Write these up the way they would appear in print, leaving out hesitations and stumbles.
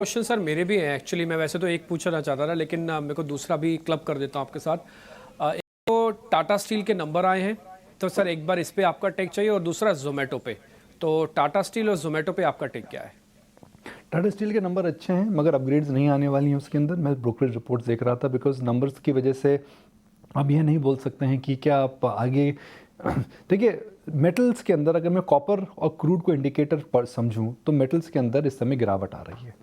Question sir मेरे भी हैं एक्चुअली। मैं वैसे तो एक पूछना चाहता था, लेकिन मेरे को दूसरा भी क्लब कर देता हूँ आपके साथ। एक तो टाटा स्टील के नंबर आए हैं, तो सर एक बार इस पे आपका टेक चाहिए, और दूसरा जोमेटो पे। तो टाटा स्टील और जोमेटो पे आपका टेक क्या है? टाटा स्टील के नंबर अच्छे हैं, मगर अपग्रेड्स नहीं आने वाली हैं उसके अंदर। मैं ब्रोकरेज रिपोर्ट देख रहा था, बिकॉज नंबर्स की वजह से अब यह नहीं बोल सकते हैं कि क्या आप आगे देखिए, मेटल्स के अंदर अगर मैं कॉपर और क्रूड को इंडिकेटर पर समझूं तो मेटल्स के अंदर इस समय गिरावट आ रही है।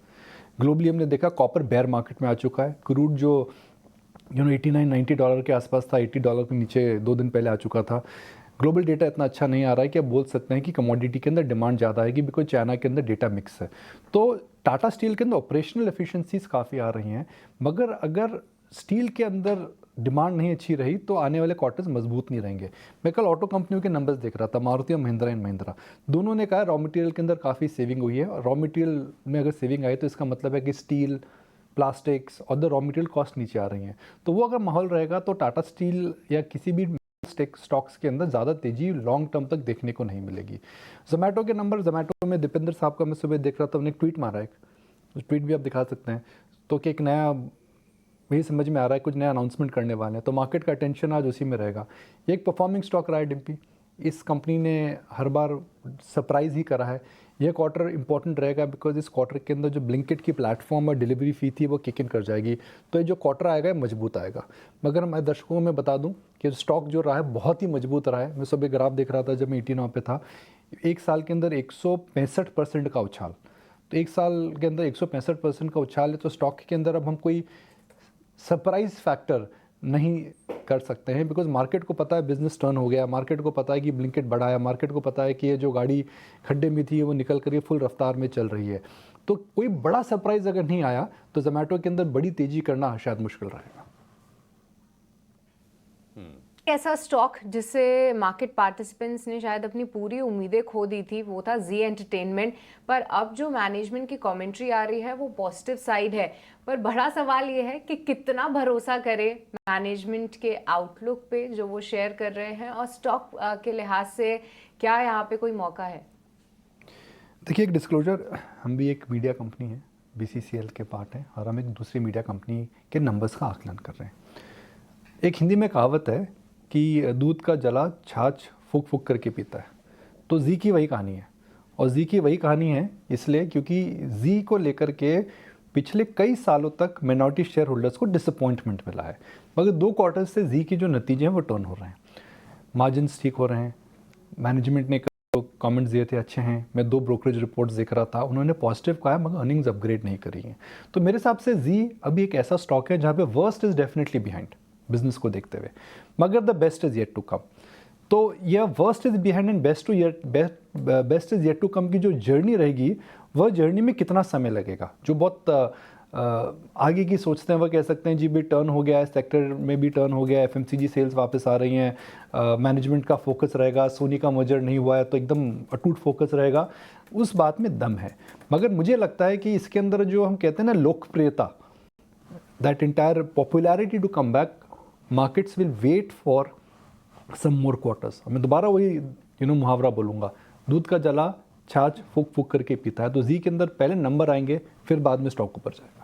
ग्लोबली हमने देखा कॉपर बेयर मार्केट में आ चुका है। क्रूड जो $89-90 के आसपास था, $80 के नीचे 2 दिन पहले आ चुका था। ग्लोबल डेटा इतना अच्छा नहीं आ रहा है कि आप बोल सकते हैं कि कमोडिटी के अंदर डिमांड ज़्यादा आएगी, बिकॉज चाइना के अंदर डेटा मिक्स है। तो टाटा स्टील के अंदर ऑपरेशनल एफिशिएंसीज काफ़ी आ रही हैं, मगर अगर स्टील के अंदर डिमांड नहीं अच्छी रही तो आने वाले क्वार्टर्स मजबूत नहीं रहेंगे। मैं कल ऑटो कंपनियों के नंबर्स देख रहा था, मारुति और महिंद्रा एंड महिंद्रा दोनों ने कहा रॉ मटेरियल के अंदर काफ़ी सेविंग हुई है, और रॉ मटेरियल में अगर सेविंग आई तो इसका मतलब है कि स्टील, प्लास्टिक्स और द रॉ मटेरियल कॉस्ट नीचे आ रही हैं। तो वो अगर माहौल रहेगा तो टाटा स्टील या किसी भी स्टॉक्स के अंदर ज़्यादा तेजी लॉन्ग टर्म तक देखने को नहीं मिलेगी। जोमेटो के नंबर, जोमेटो में दीपेंद्र साहब का मैं सुबह देख रहा था, उन्होंने ट्वीट मारा एक, उस ट्वीट भी आप दिखा सकते हैं। तो कि एक नया, यही समझ में आ रहा है कुछ नया अनाउंसमेंट करने वाले हैं, तो मार्केट का अटेंशन आज उसी में रहेगा। एक परफॉर्मिंग स्टॉक रहा है डिम्पी, इस कंपनी ने हर बार सरप्राइज ही करा है। यह क्वार्टर इंपॉर्टेंट रहेगा, बिकॉज इस क्वार्टर के अंदर जो ब्लिंकिट की प्लेटफॉर्म और डिलीवरी फी थी वो किक इन कर जाएगी, तो ये जो क्वार्टर आएगा मजबूत आएगा। मगर मैं दर्शकों को मैं बता दूं कि स्टॉक जो रहा है बहुत ही मजबूत रहा है। मैं सुबह ग्राफ देख रहा था जब मैं 89 पे था, एक साल के अंदर 165% का उछाल। तो एक साल के अंदर 165% का उछाल है, तो स्टॉक के अंदर अब हम कोई सरप्राइज फैक्टर नहीं कर सकते हैं, बिकॉज मार्केट को पता है बिजनेस टर्न हो गया, मार्केट को पता है कि ब्लिंकिट बढ़ा है, मार्केट को पता है कि ये जो गाड़ी खड्डे में थी वो निकल कर ये फुल रफ्तार में चल रही है। तो कोई बड़ा सरप्राइज अगर नहीं आया तो जोमेटो के अंदर बड़ी तेजी करना शायद मुश्किल रहेगा। ऐसा स्टॉक जिससे मार्केट पार्टिसिपेंट्स ने शायद अपनी पूरी उम्मीदें खो दी थी वो था जी एंटरटेनमेंट, पर अब जो मैनेजमेंट की कमेंट्री आ रही है वो पॉजिटिव साइड है। पर बड़ा सवाल ये है कि कितना भरोसा करें मैनेजमेंट के आउटलुक पे जो वो शेयर कर रहे हैं, और स्टॉक के लिहाज से क्या यहाँ पे कोई मौका है? देखिए, एक डिस्क्लोजर, हम भी एक मीडिया कंपनी है, BCCL के पार्ट हैं, और हम एक दूसरी मीडिया कंपनी के नंबर्स का आकलन कर रहे हैं। एक हिंदी में कहावत है कि दूध का जला छाछ फूक फूक करके पीता है, तो जी की वही कहानी है। और जी की वही कहानी है इसलिए क्योंकि जी को लेकर के पिछले कई सालों तक मिनॉरिटी शेयर होल्डर्स को डिसअपॉइंटमेंट मिला है, मगर 2 क्वार्टर से जी के जो नतीजे हैं वो टर्न हो रहे हैं, मार्जिन्स ठीक हो रहे हैं। मैनेजमेंट ने कमेंट्स दिए थे अच्छे हैं। मैं 2 ब्रोकरेज रिपोर्ट्स देख रहा था, उन्होंने पॉजिटिव कहा है, मगर अर्निंग्स अपग्रेड नहीं करी हैं। तो मेरे हिसाब से जी अभी एक ऐसा स्टॉक है जहाँ पे worst is definitely behind business को देखते हुए, मगर the best is yet to come. तो यह worst is behind and best is yet to come की जो जर्नी रहेगी, वह जर्नी में कितना समय लगेगा। जो बहुत आगे की सोचते हैं वह कह सकते हैं जी भी टर्न हो गया है, सेक्टर में भी टर्न हो गया है, FMCG सेल्स वापस आ रही हैं, मैनेजमेंट का फोकस रहेगा, सोनी का मर्जर नहीं हुआ है तो एकदम अटूट फोकस रहेगा, उस बात में दम है। मगर मुझे लगता है कि इसके अंदर जो हम कहते हैं ना लोकप्रियता, that entire popularity to come back, markets will wait for some more quarters. मैं दोबारा वही मुहावरा बोलूँगा, दूध का जला छाछ फूक फूक करके पीता है। तो जी के अंदर पहले नंबर आएंगे, फिर बाद में स्टॉक ऊपर जाए।